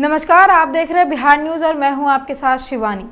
नमस्कार, आप देख रहे हैं बिहार न्यूज और मैं हूं आपके साथ शिवानी।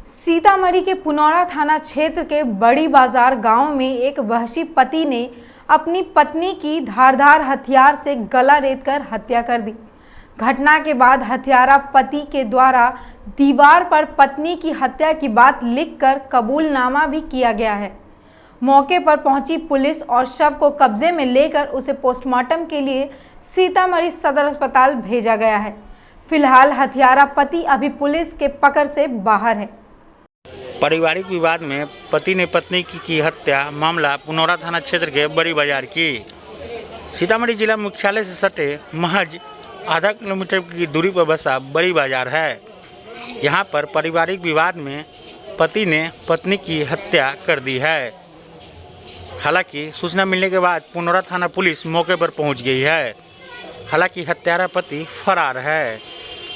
सीतामढ़ी के पुनौरा थाना क्षेत्र के बड़ी बाजार गांव में एक वहशी पति ने अपनी पत्नी की धारदार हथियार से गला रेतकर हत्या कर दी। घटना के बाद हत्यारा पति के द्वारा दीवार पर पत्नी की हत्या की बात लिखकर कबूलनामा भी किया गया है। मौके पर पहुंची पुलिस और शव को कब्जे में लेकर उसे पोस्टमार्टम के लिए सीतामढ़ी सदर अस्पताल भेजा गया है। फिलहाल हत्यारा पति अभी पुलिस के पकड़ से बाहर है। पारिवारिक विवाद में पति ने पत्नी की हत्या मामला पुनौरा थाना क्षेत्र के बड़ी बाजार की सीतामढ़ी जिला मुख्यालय से सटे महज आधा किलोमीटर की दूरी पर बसा बड़ी बाजार है। यहां पर पारिवारिक विवाद में पति ने पत्नी की हत्या कर दी है। हालांकि सूचना मिलने के बाद पुनौरा थाना पुलिस मौके पर पहुंच गई है। हालांकि हत्यारा पति फरार है।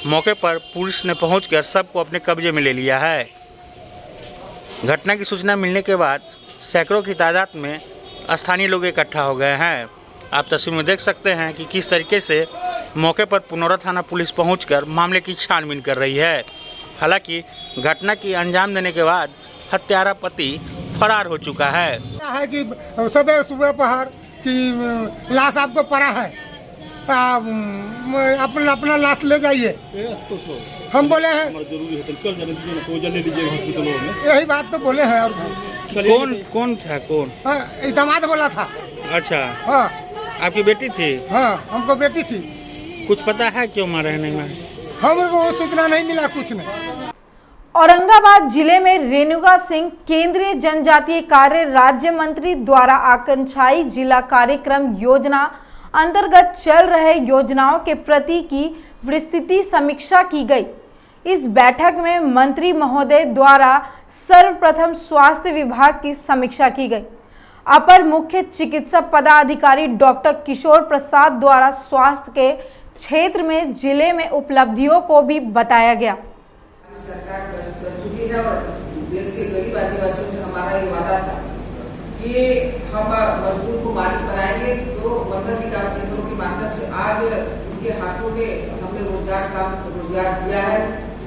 मौके पर पुलिस ने पहुंचकर सबको अपने कब्जे में ले लिया है। घटना की सूचना मिलने के बाद सैकड़ों की तादाद में स्थानीय लोग इकट्ठा हो गए हैं। आप तस्वीर में देख सकते हैं कि किस तरीके से मौके पर पुनौरा थाना पुलिस पहुंचकर मामले की छानबीन कर रही है। हालांकि घटना की अंजाम देने के बाद हत्यारा पति फरार हो चुका है। कि सदैव सुबह पहर की लाश आपको पड़ा है, अपना लाश ले जाइए। हम बोले हैं यही बात तो बोले हैं। और कौन था? दामाद बोला था। अच्छा, हाँ। आपकी बेटी थी? हाँ, हमको बेटी थी। कुछ पता है क्यों मारे नहीं मारे? हमको सूचना नहीं मिला, कुछ नहीं। औरंगाबाद जिले में रेणुका सिंह केंद्रीय जनजातीय कार्य राज्य मंत्री द्वारा आकांक्षी जिला कार्यक्रम योजना अंतर्गत चल रहे योजनाओं के प्रति की विस्तृत समीक्षा की गई। इस बैठक में मंत्री महोदय द्वारा सर्वप्रथम स्वास्थ्य विभाग की समीक्षा की गई। अपर मुख्य चिकित्सा पदाधिकारी डॉक्टर किशोर प्रसाद द्वारा स्वास्थ्य के क्षेत्र में जिले में उपलब्धियों को भी बताया गया। सरकार कर चुकी है और देश के गरीब आदिवासियों से हमारा ये वादा था कि हम मजदूर को मालिक बनाएंगे। तो बंधन विकास केंद्रों के माध्यम से आज उनके हाथों में हमने रोजगार दिया है,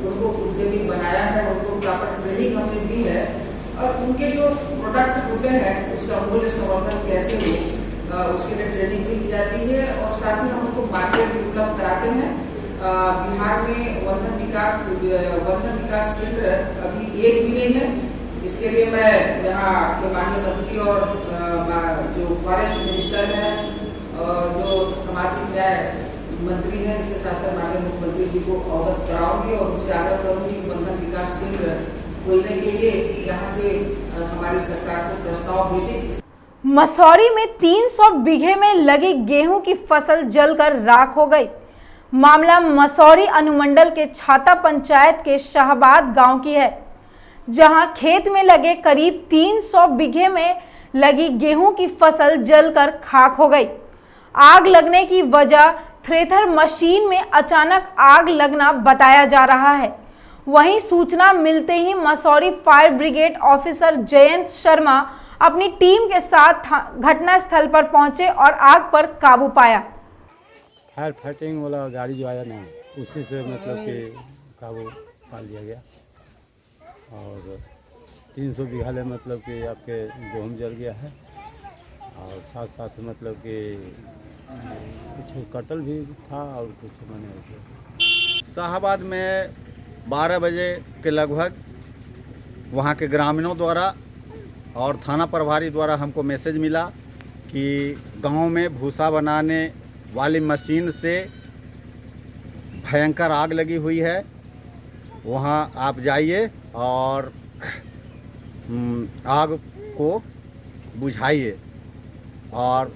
उनको उद्यमी बनाया है, उनको प्रॉपर ट्रेनिंग हमने दी है और उनके जो प्रोडक्ट होते हैं उसका मूल्य संवर्धन कैसे हो उसके लिए ट्रेनिंग भी दी जाती है और साथ ही हम उनको मार्केट उपलब्ध कराते हैं। बिहार में बंधन विकास केंद्र अभी एक भी नहीं है। इसके लिए मैं यहाँ के माननीय मंत्री और जो फॉरेस्ट मिनिस्टर हैं और जो सामाजिक न्याय मंत्री हैं, इसके साथ माननीय मुख्यमंत्री जी को अवगत कराऊंगी और उनसे आग्रह करूंगी कि बंधन विकास केंद्र खोलने के लिए यहाँ से हमारी सरकार को प्रस्ताव भेजे। मसौरी में 300 बीघे में लगी गेहूं की फसल जलकर राख हो गई। मामला मसौरी अनुमंडल के छाता पंचायत के शाहबाद गांव की है, जहां खेत में लगे करीब 300 बीघे में लगी गेहूं की फसल जलकर खाक हो गई। आग लगने की वजह थ्रेशर मशीन में अचानक आग लगना बताया जा रहा है। वहीं सूचना मिलते ही Mussoorie fire brigade officer Jayant Sharma अपनी टीम के साथ घटनास्थल पर पहुंचे और आग पर काबू पाया। फायर फाइटिंग वाला गाड़ी जो आया ना, उसी से मतलब कि काबू पा लिया गया और 300 बीघा में मतलब कि आपके गेहूँ जल गया है और साथ साथ मतलब कि कुछ कटल भी था और कुछ मैंने शाहबाद में 12 बजे के लगभग वहाँ के ग्रामीणों द्वारा और थाना प्रभारी द्वारा हमको मैसेज मिला कि गांव में भूसा बनाने वाली मशीन से भयंकर आग लगी हुई है, वहाँ आप जाइए और आग को बुझाइए। और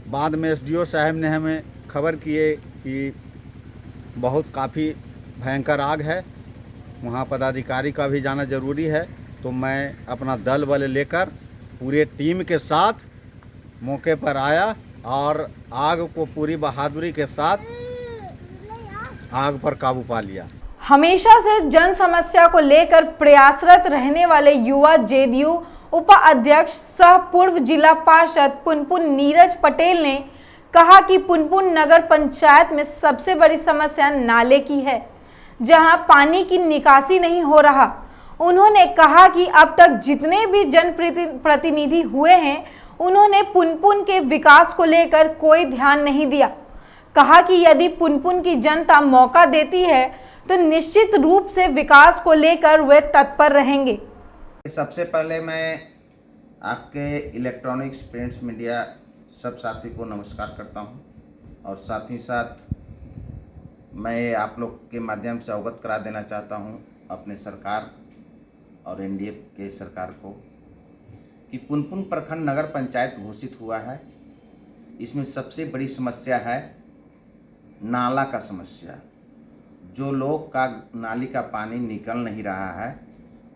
बाद में एसडीओ साहब ने हमें खबर किए कि बहुत काफ़ी भयंकर आग है, वहाँ पदाधिकारी का भी जाना ज़रूरी है। तो मैं अपना दल बल लेकर पूरे टीम के साथ मौके पर आया और आग को पूरी बहादुरी के साथ आग पर काबू पा लिया। हमेशा से जन समस्या को लेकर प्रयासरत रहने वाले युवा जेडीयू उपाध्यक्ष सह पूर्व जिला पार्षद पुनपुन नीरज पटेल ने कहा कि पुनपुन नगर पंचायत में सबसे बड़ी समस्या नाले की है। जहां पानी की निकासी नहीं हो रहा। उन्होंने कहा कि अब तक जितने भी जनप्रतिनिधि हुए हैं उन्होंने पुनपुन के विकास को लेकर कोई ध्यान नहीं दिया। कहा कि यदि पुनपुन की जनता मौका देती है तो निश्चित रूप से विकास को लेकर वे तत्पर रहेंगे। सबसे पहले मैं आपके इलेक्ट्रॉनिक्स प्रिंट्स मीडिया सब साथी को नमस्कार करता हूं और साथ ही साथ मैं आप लोग के माध्यम से अवगत करा देना चाहता हूं अपने सरकार और एनडीए के सरकार को कि पुनपुन प्रखंड नगर पंचायत घोषित हुआ है। इसमें सबसे बड़ी समस्या है नाला का समस्या। जो लोग का नाली का पानी निकल नहीं रहा है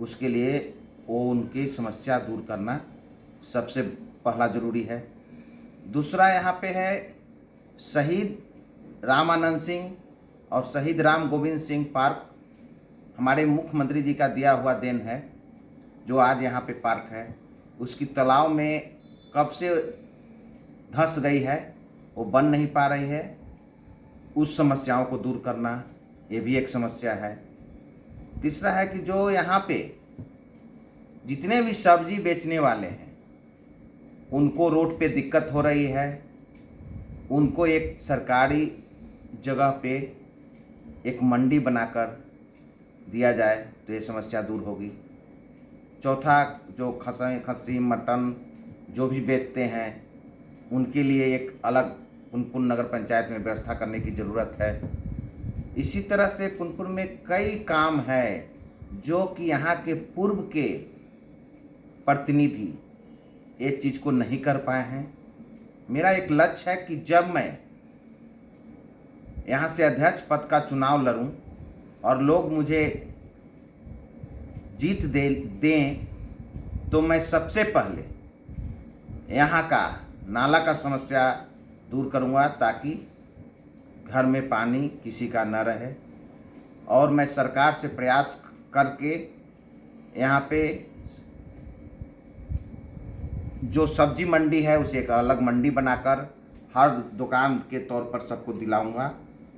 उसके लिए वो उनकी समस्या दूर करना सबसे पहला ज़रूरी है। दूसरा यहाँ पे है शहीद रामानंद सिंह और शहीद राम गोविंद सिंह पार्क हमारे मुख्यमंत्री जी का दिया हुआ देन है। जो आज यहाँ पे पार्क है उसकी तालाब में कब से धंस गई है, वो बन नहीं पा रही है। उस समस्याओं को दूर करना ये भी एक समस्या है। तीसरा है कि जो यहाँ पे जितने भी सब्जी बेचने वाले हैं उनको रोड पे दिक्कत हो रही है, उनको एक सरकारी जगह पे एक मंडी बनाकर दिया जाए तो ये समस्या दूर होगी। चौथा, जो खस्सी मटन जो भी बेचते हैं उनके लिए एक अलग पुनपुन नगर पंचायत में व्यवस्था करने की ज़रूरत है। इसी तरह से पुनपुन में कई काम है जो कि यहाँ के पूर्व के प्रतिनिधि ये चीज़ को नहीं कर पाए हैं। मेरा एक लक्ष्य है कि जब मैं यहाँ से अध्यक्ष पद का चुनाव लड़ूं और लोग मुझे जीत दें तो मैं सबसे पहले यहाँ का नाला का समस्या दूर करूँगा ताकि घर में पानी किसी का न रहे। और मैं सरकार से प्रयास करके यहाँ पे जो सब्जी मंडी है उसे एक अलग मंडी बनाकर हर दुकान के तौर पर सबको दिलाऊंगा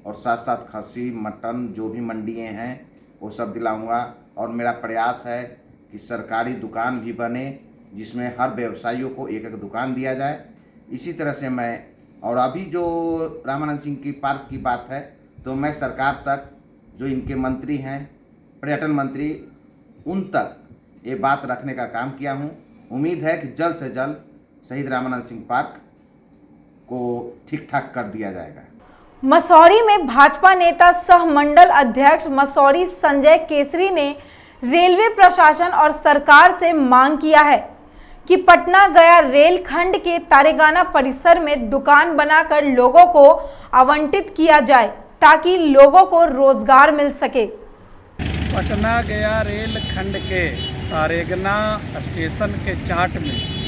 और साथ साथ खस्सी मटन जो भी मंडियाँ हैं वो सब दिलाऊंगा। और मेरा प्रयास है कि सरकारी दुकान भी बने जिसमें हर व्यवसायियों को एक एक दुकान दिया जाए। इसी तरह से मैं, और अभी जो रामानंद सिंह की पार्क की बात है तो मैं सरकार तक जो इनके मंत्री हैं पर्यटन मंत्री उन तक ये बात रखने का काम किया हूँ। उम्मीद है कि जल्द से जल्द शहीद रामानंद सिंह पार्क को ठीक ठाक कर दिया जाएगा। मसौरी में भाजपा नेता सह मंडल अध्यक्ष मसौरी संजय केसरी ने रेलवे प्रशासन और सरकार से मांग किया है कि पटना गया रेल खंड के तारेगाना परिसर में दुकान बनाकर लोगों को आवंटित किया जाए ताकि लोगों को रोजगार मिल सके। पटना गया रेल खंड के तारेगना स्टेशन के चाट में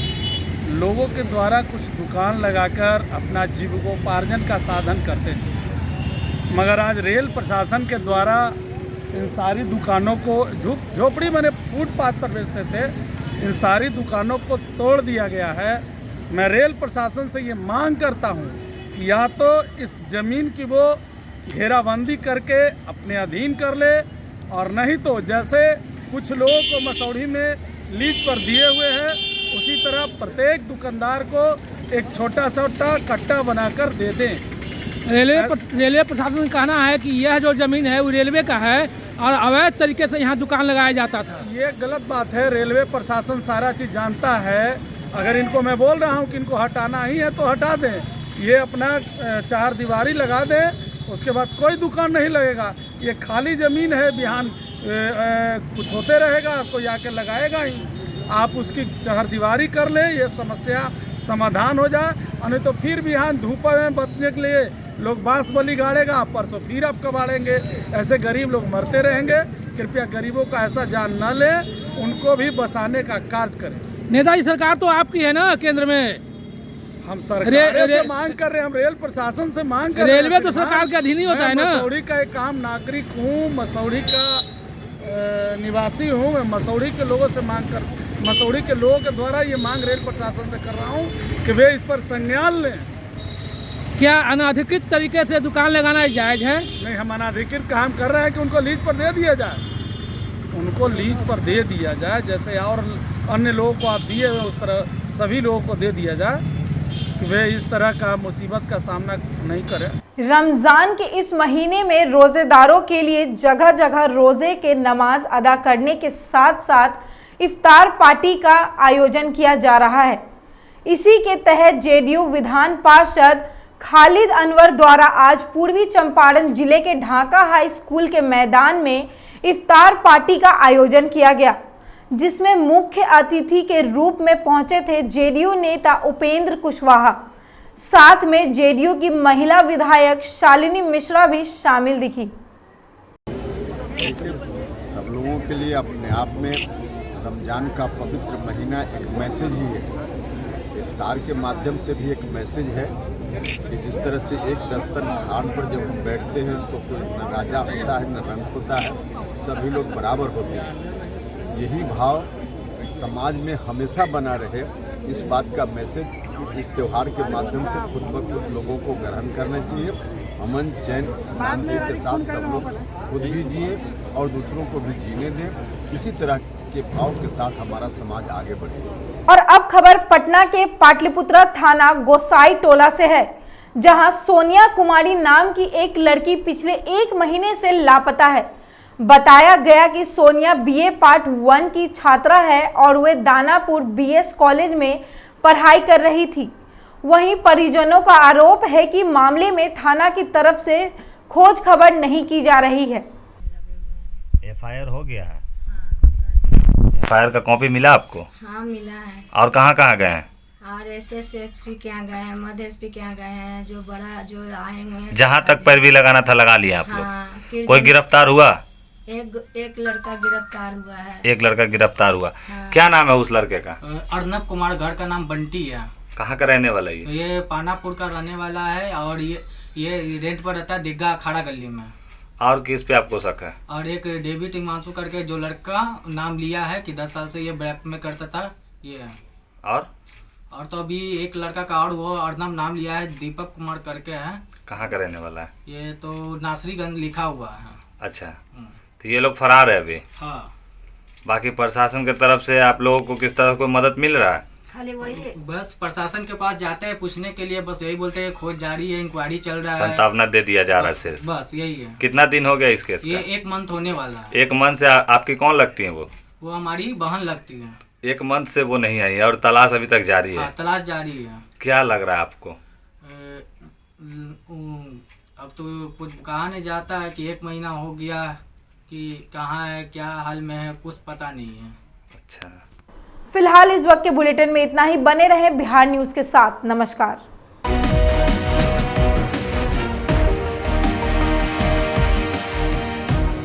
लोगों के द्वारा कुछ दुकान लगाकर अपना जीविकोपार्जन का साधन करते थे, मगर आज रेल प्रशासन के द्वारा इन सारी दुकानों को झोपड़ी मैंने फुटपाथ पर बेचते थे, इन सारी दुकानों को तोड़ दिया गया है। मैं रेल प्रशासन से ये मांग करता हूँ कि या तो इस ज़मीन की वो घेराबंदी करके अपने अधीन कर ले, और नहीं तो जैसे कुछ लोगों को मसौढ़ी में लीज पर दिए हुए हैं उसी तरह प्रत्येक दुकानदार को एक छोटा छोटा कट्टा बनाकर दे दें। रेलवे प्रशासन का कहना है कि यह जो ज़मीन है वो रेलवे का है और अवैध तरीके से यहाँ दुकान लगाया जाता था। ये गलत बात है। रेलवे प्रशासन सारा चीज़ जानता है। अगर इनको मैं बोल रहा हूँ कि इनको हटाना ही है तो हटा दें, ये अपना चार दीवारी लगा दें, उसके बाद कोई दुकान नहीं लगेगा। ये खाली ज़मीन है, बिहान कुछ होते रहेगा, कोई आके लगाएगा ही। आप उसकी चहारदीवारी कर ले, ये समस्या समाधान हो जाए। और नहीं तो फिर बिहान धूप में बचने के लिए लोग बांस बलि गाड़ेगा, परसों फिर आप कबाड़ेंगे। ऐसे गरीब लोग मरते रहेंगे। कृपया गरीबों का ऐसा जान न लें, उनको भी बसाने का कार्य करें। नेताजी सरकार तो आपकी है ना केंद्र में, हम सरकार से मांग कर रहे हैं, हम रेल प्रशासन से मांग कर रहे हैं। रेलवे तो सरकार के अधीन ही होता है ना। मसौढ़ी का एक आम नागरिक हूँ, मसौढ़ी का निवासी हूँ। मैं मसौढ़ी के लोगों से मसौढ़ी के लोगों के द्वारा ये मांग रेल प्रशासन से कर रहा हूँ कि वे इस पर संज्ञान लें क्या अनाधिकृत तरीके से दुकान लगाना जायज़ है? नहीं, हम अनाधिकृत काम कर रहे हैं कि उनको लीज पर दे दिया जाए, उनको लीज पर दे दिया जाए, जैसे और अन्य लोगों को आप दिए हुए उस तरह सभी लोगों को दे दिया जाए कि वे इस तरह का मुसीबत का सामना नहीं करें। रमजान के इस महीने में रोजेदारों के लिए जगह जगह रोजे के नमाज अदा करने के साथ साथ इफ्तार पार्टी का आयोजन किया जा रहा है। इसी के तहत जेडीयू विधान पार्षद खालिद अनवर द्वारा आज पूर्वी चंपारण जिले के ढाका हाई स्कूल के मैदान में इफ्तार पार्टी का आयोजन किया गया, जिसमें मुख्य अतिथि के रूप में पहुंचे थे जेडीयू नेता उपेंद्र कुशवाहा। साथ में जेडीयू की महिला विधायक शालिनी मिश्रा भी शामिल दिखी। सब लोगों के लिए अपने आप में रमज़ान का पवित्र महीना एक मैसेज ही है। इफ्तार के माध्यम से भी एक मैसेज है कि जिस तरह से एक दस्तरखान पर जब हम बैठते हैं तो कोई न राजा होता है न रंग होता है, सभी लोग बराबर होते हैं। यही भाव समाज में हमेशा बना रहे, इस बात का मैसेज इस त्यौहार के माध्यम से खुद ब खुद लोगों को ग्रहण करना चाहिए। अमन चैन शांति के साथ सब लोग खुद भी जिए और दूसरों को भी जीने दें। इसी तरह के भाव के साथ हमारा समाज आगे बढ़े। और अब खबर पटना के पाटलिपुत्रा थाना गोसाई टोला से है, जहां सोनिया कुमारी नाम की एक लड़की पिछले 1 महीने से लापता है। बताया गया कि सोनिया बीए पार्ट 1 की छात्रा है और वे दानापुर बीएस कॉलेज में पढ़ाई कर रही थी। वहीं परिजनों का आरोप है कि मामले में थाना की तरफ से खोज खबर नहीं की जा रही है। एफआईआर हो गया है? एफआईआर का कॉपी मिला आपको? हाँ मिला है। और कहाँ कहाँ गए हैं? और एसएसपी के यहाँ गए हैं, मध्य एसपी के यहाँ गए हैं, जो बड़ा जो आए हुए हैं। जहाँ तक पैरवी लगाना था लगा लिया आप लोग? हाँ, कोई गिरफ्तार हुआ? एक लड़का गिरफ्तार हुआ है। एक लड़का गिरफ्तार हुआ। हाँ। क्या नाम है उस लड़के का? अर्नब कुमार, घर का नाम बंटी है। कहाँ का रहने वाला है ये पानापुर का रहने वाला है और ये रेंट पर रहता है दिग्गा अखाड़ा गली में। और किस पे आपको शक है? और एक डेविड हिमांशु करके जो लड़का नाम लिया है कि 10 साल से ये ब्लैक में करता था ये है। और तो अभी एक लड़का का और वो अर्नब नाम लिया है, दीपक कुमार करके है। कहाँ का रहने वाला है? ये तो नासरीगंज लिखा हुआ है। अच्छा, तो ये लोग फरार है अभी? हाँ। बाकी प्रशासन की तरफ से आप लोगों को किस तरह कोई मदद मिल रहा है? खाली वही बस प्रशासन के पास जाते हैं पूछने के लिए, बस यही बोलते हैं खोज जारी है, इंक्वायरी चल रहा है, संतावना दे दिया जा रहा है सिर्फ। बस यही है। कितना दिन हो गया इस केस ये का? 1 मंथ होने वाला है। 1 मंथ से आपकी कौन लगती है? वो हमारी बहन लगती है। 1 मंथ से वो नहीं आई और तलाश अभी तक जारी है? हाँ, तलाश जारी है। क्या लग रहा है आपको? अब तो कुछ कहा नहीं जाता है कि 1 महीना हो गया कि कहाँ है, क्या हाल में है, कुछ पता नहीं है। अच्छा, फिलहाल इस वक्त के बुलेटिन में इतना ही। बने रहे बिहार न्यूज के साथ। नमस्कार।